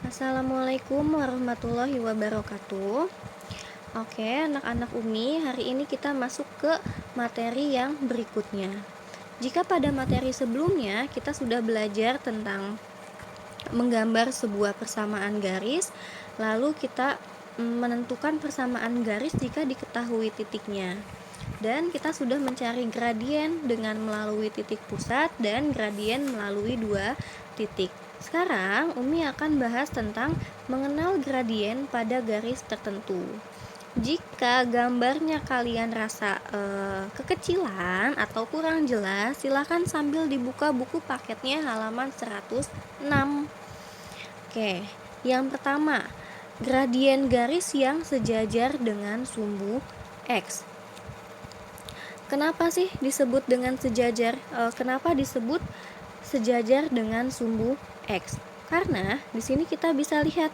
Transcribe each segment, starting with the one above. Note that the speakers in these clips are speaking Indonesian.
Assalamualaikum warahmatullahi wabarakatuh. Oke, anak-anak Umi, hari ini kita masuk ke materi yang berikutnya. Jika pada materi sebelumnya kita sudah belajar tentang menggambar sebuah persamaan garis, lalu kita menentukan persamaan garis jika diketahui titiknya. Dan kita sudah mencari gradien dengan melalui titik pusat dan gradien melalui dua titik. Sekarang Umi akan bahas tentang mengenal gradien pada garis tertentu. Jika gambarnya kalian rasa kekecilan atau kurang jelas, silahkan sambil dibuka buku paketnya halaman 106. Oke, yang pertama, gradien garis yang sejajar dengan sumbu X. Kenapa sih disebut dengan sejajar? Kenapa disebut sejajar dengan sumbu X? Karena di sini kita bisa lihat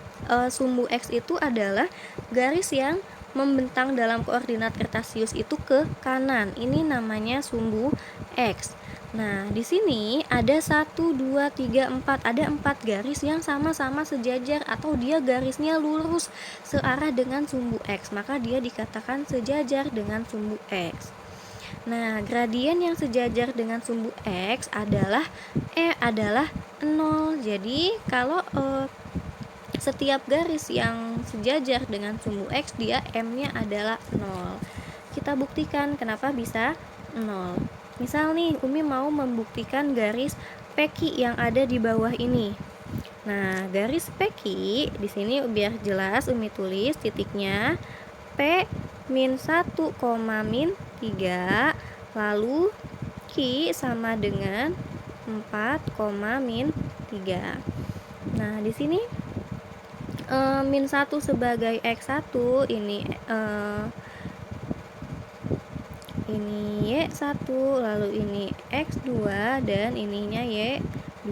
sumbu X itu adalah garis yang membentang dalam koordinat kartesius itu ke kanan. Ini namanya sumbu X. Nah, di sini ada 1, 2, 3, 4. Ada 4 garis yang sama-sama sejajar atau dia garisnya lurus searah dengan sumbu X. Maka dia dikatakan sejajar dengan sumbu X. Nah, gradien yang sejajar dengan sumbu X adalah adalah 0. Jadi, kalau setiap garis yang sejajar dengan sumbu X, dia M-nya adalah 0. Kita buktikan kenapa bisa 0. Misal nih, Umi mau membuktikan garis PQ yang ada di bawah ini. Nah, garis PQ di sini biar jelas Umi tulis titiknya P min 1, min 3, lalu Q sama dengan 4, min 3. Nah, di sini min 1 sebagai X1, ini Y1, lalu ini X2, dan ininya Y2.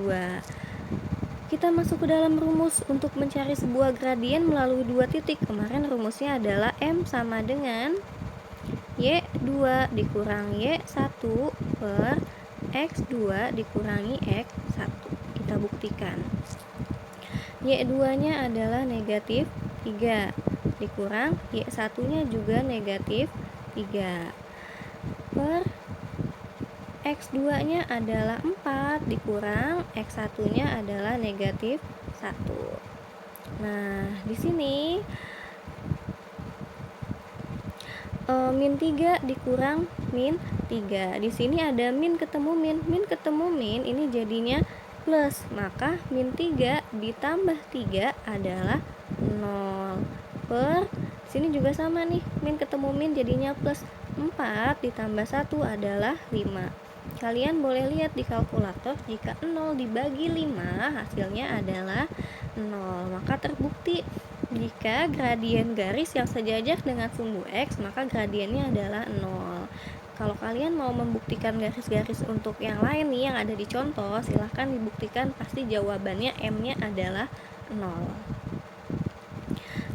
Kita masuk ke dalam rumus untuk mencari sebuah gradien melalui dua titik. Kemarin rumusnya adalah M sama dengan Y2 dikurang Y1 per X2 dikurangi X1. Kita buktikan. Y2-nya adalah negatif 3 dikurang Y1-nya juga negatif 3 per X2-nya adalah 4 dikurang X1-nya adalah negatif 1. Nah, di sini min 3 dikurang min 3. Di sini ada min ketemu min. Min ketemu min, ini jadinya plus. Maka min 3 ditambah 3 adalah 0. Per sini juga sama nih. Min ketemu min jadinya plus. 4 ditambah 1 adalah 5. Kalian boleh lihat di kalkulator, jika 0 dibagi 5 hasilnya adalah 0. Maka terbukti jika gradien garis yang sejajar dengan sumbu X, maka gradiennya adalah 0. Kalau kalian mau membuktikan garis-garis untuk yang lain nih yang ada di contoh, silahkan dibuktikan, pasti jawabannya M-nya adalah 0.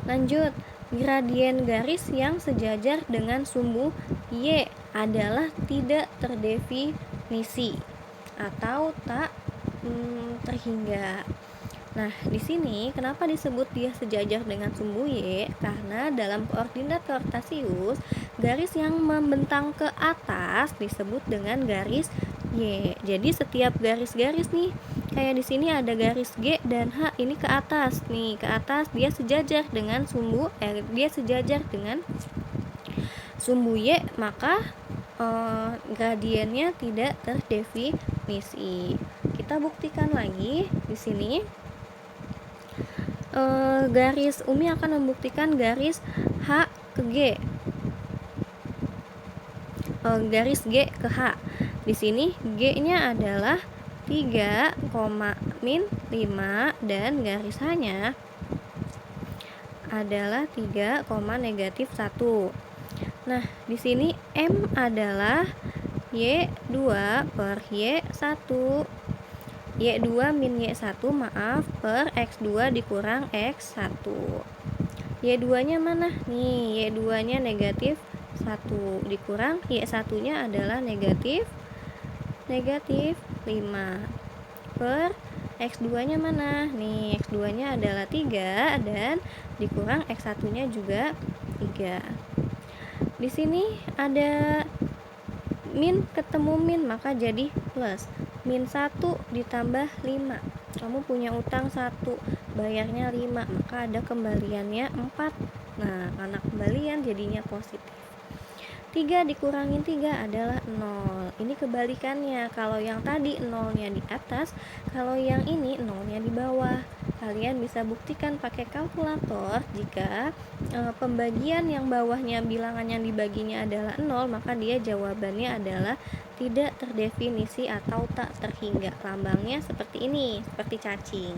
Lanjut, gradien garis yang sejajar dengan sumbu Y adalah tidak terdefinisi atau tak terhingga. Nah, di sini kenapa disebut dia sejajar dengan sumbu Y? Karena dalam koordinat kartesius, garis yang membentang ke atas disebut dengan garis Y. Jadi setiap garis-garis nih, kayak di sini ada garis G dan H, ini ke atas nih, ke atas dia sejajar dengan sumbu dia sejajar dengan sumbu Y, maka gradiennya tidak terdefinisi. Kita buktikan lagi di sini. Garis Umi akan membuktikan garis H ke G, garis G ke H. Di sini G-nya adalah 3, min 5 dan garis H-nya adalah 3, negatif 1. Nah, di sini M adalah Y2 per Y1. Y2 min Y1 per X2 dikurang X1. Y2-nya mana? Nih, Y2-nya negatif 1 dikurang Y1-nya adalah negatif 5 per X2 nya mana? Nih, X2 nya adalah 3 dan dikurang X1 nya juga 3. Di sini ada min ketemu min, maka jadi plus. Min 1 ditambah 5. Kamu punya utang 1, bayarnya 5, maka ada kembaliannya 4. Nah, karena kembalian jadinya positif. 3 dikurangin 3 adalah 0. Ini kebalikannya. Kalau yang tadi 0-nya di atas, kalau yang ini 0-nya di bawah. Kalian bisa buktikan pakai kalkulator. Jika pembagian yang bawahnya bilangan yang dibaginya adalah 0, maka dia jawabannya adalah tidak terdefinisi atau tak terhingga. Lambangnya seperti ini, seperti cacing.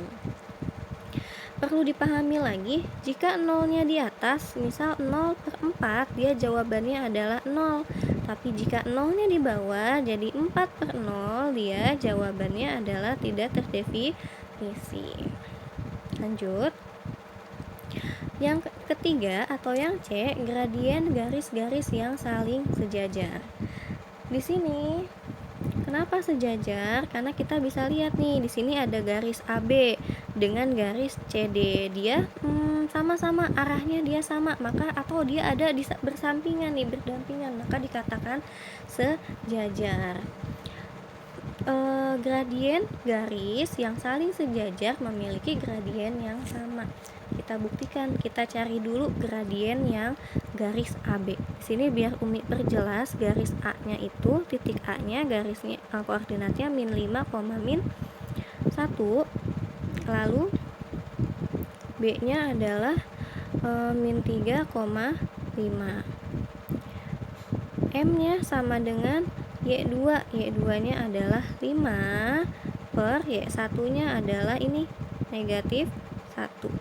Perlu dipahami lagi, jika 0-nya di atas, misal 0/4, dia jawabannya adalah 0. Tapi jika 0-nya di bawah, jadi 4/0, dia jawabannya adalah tidak terdefinisi. Lanjut. Yang ketiga atau yang C, gradien garis-garis yang saling sejajar. Di sini kenapa sejajar? Karena kita bisa lihat nih, di sini ada garis AB dengan garis CD. Dia sama-sama arahnya dia sama, maka atau dia ada di bersampingan nih, berdampingan, maka dikatakan sejajar. Gradien garis yang saling sejajar memiliki gradien yang sama. Kita buktikan, kita cari dulu gradien yang garis AB. Di sini biar Umi perjelas, garis A-nya itu, titik A-nya garisnya koordinatnya min 5, min 1. Lalu B-nya adalah min 3,5. M-nya sama dengan Y2. Y2-nya adalah 5 per Y1-nya adalah ini negatif 1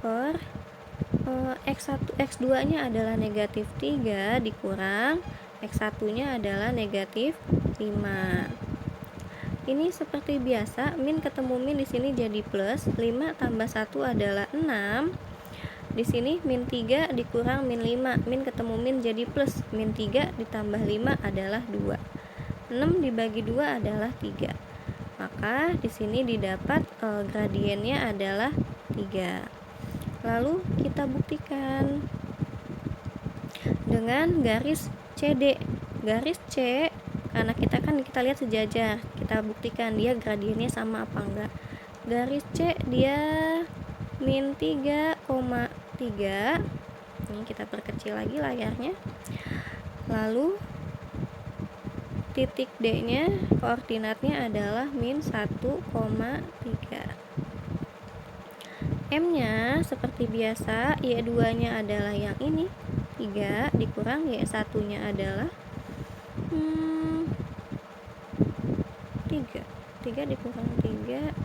per X2-nya adalah negatif 3 dikurang X1-nya adalah negatif 5. Ini seperti biasa, min ketemu min di sini jadi plus. 5 tambah 1 adalah 6. Di sini min 3 dikurang min 5, min ketemu min jadi plus. Min 3 ditambah 5 adalah 2. 6 dibagi 2 adalah 3. Maka di sini didapat gradiennya adalah 3. Lalu kita buktikan dengan garis CD. Garis C, karena kita lihat sejajar, kita buktikan dia gradiennya sama apa enggak. Garis C dia min 3,3. Ini kita perkecil lagi layarnya. Lalu titik D-nya koordinatnya adalah min 1,3. M-nya seperti biasa, Y2-nya adalah yang ini, 3 dikurang Y1-nya adalah 3. 3 dikurang 3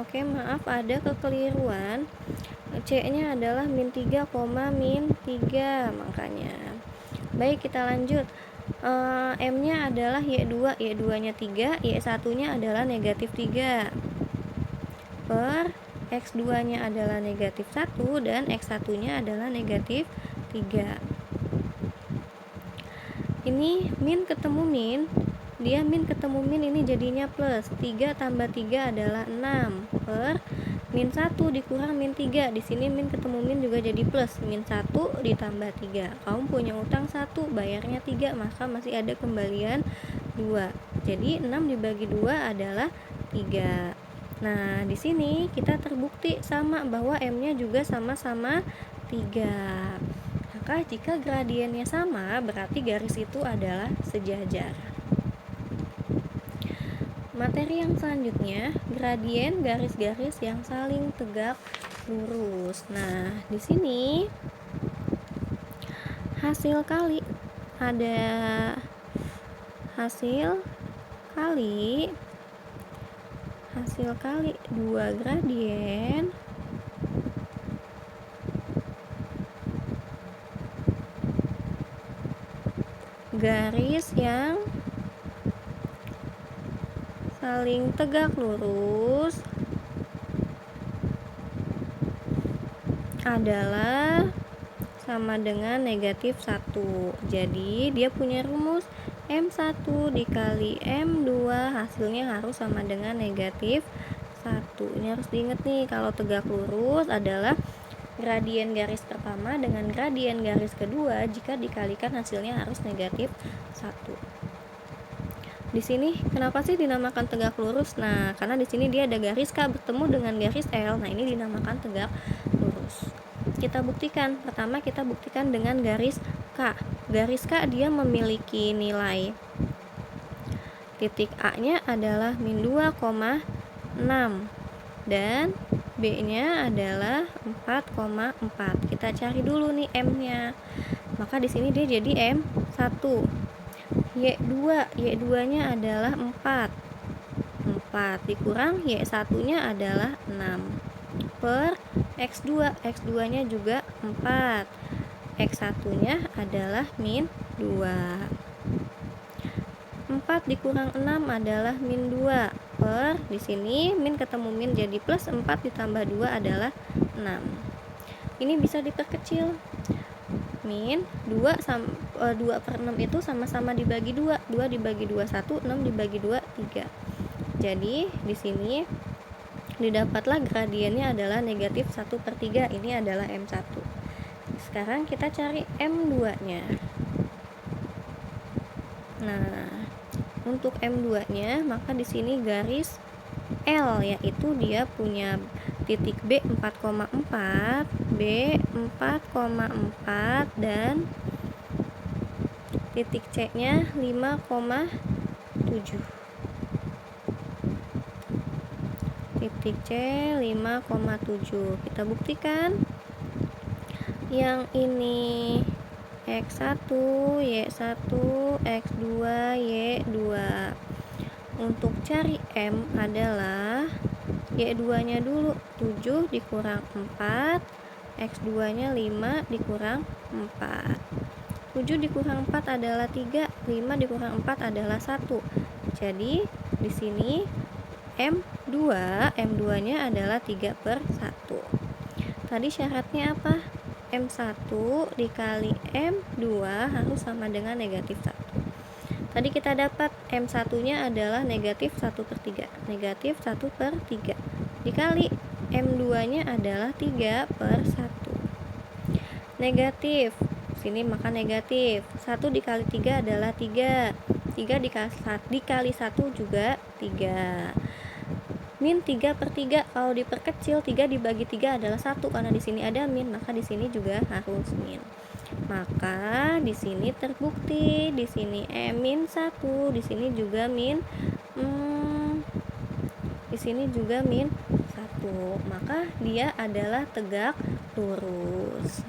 Oke, maaf ada kekeliruan. C-nya adalah min 3, min 3 makanya. Baik, kita lanjut. M-nya adalah Y2, Y2-nya 3, Y1-nya adalah negatif 3 per X2-nya adalah negatif 1 dan X1-nya adalah negatif 3. Ini min ketemu min, dia min ketemu min ini jadinya plus. 3 tambah 3 adalah 6 per min 1 dikurang min 3. Di sini min ketemu min juga jadi plus. Min 1 ditambah 3. Kamu punya utang 1, bayarnya 3, maka masih ada kembalian 2. Jadi 6 dibagi 2 adalah 3. Nah, di sini kita terbukti sama bahwa M-nya juga sama-sama 3. Maka jika gradiennya sama, berarti garis itu adalah sejajar. Materi yang selanjutnya, gradien garis-garis yang saling tegak lurus. Nah, di sini hasil kali ada hasil kali 2 gradien garis yang saling tegak lurus adalah sama dengan negatif 1. Jadi dia punya rumus M1 dikali M2 hasilnya harus sama dengan negatif 1. Ini harus diingat nih, kalau tegak lurus adalah gradien garis pertama dengan gradien garis kedua, jika dikalikan hasilnya harus negatif 1. Di sini kenapa sih dinamakan tegak lurus? Nah, karena di sini dia ada garis K bertemu dengan garis L. Nah, ini dinamakan tegak lurus. Kita buktikan. Pertama kita buktikan dengan garis K. Garis K dia memiliki nilai titik A-nya adalah min 2,6 dan B-nya adalah 4,4. Kita cari dulu nih M-nya. Maka di sini dia jadi M1. Y2-nya adalah 4 dikurang Y1-nya adalah 6 per X2 nya juga 4, X1-nya adalah min 2. 4 dikurang 6 adalah min 2 per, di sini min ketemu min jadi plus, 4 ditambah 2 adalah 6. Ini bisa diperkecil. Min 2 per 6 itu sama-sama dibagi 2. 2 dibagi 2 1, 6 dibagi 2 3. Jadi di sini didapatlah gradiennya adalah negatif 1/3. Ini adalah M1. Sekarang kita cari M2-nya. Nah, untuk M2-nya maka di sini garis L, yaitu dia punya titik B 4,4, B 4,4 dan titik C-nya 5,7. Titik C 5,7. Kita buktikan. Yang ini X1, Y1, X2, Y2. Untuk cari M adalah Y2-nya dulu, 7 dikurang 4, X2-nya 5 dikurang 4. 7 dikurang 4 adalah 3, 5 dikurang 4 adalah 1. Jadi di sini M2-nya adalah 3/1. Tadi syaratnya apa? M1 dikali M2 harus sama dengan negatif 1. Tadi kita dapat M1-nya adalah negatif 1/3. Negatif 1/3 dikali M2-nya adalah 3/1. Negatif, sini maka negatif. 1 dikali 3 adalah 3. 3 dikali 1 juga 3. Min 3/3, kalau diperkecil 3 dibagi 3 adalah 1, karena di sini ada min, maka di sini juga harus min. Maka di sini terbukti, di sini min 1, di sini juga min di sini juga min 1. Maka dia adalah tegak lurus.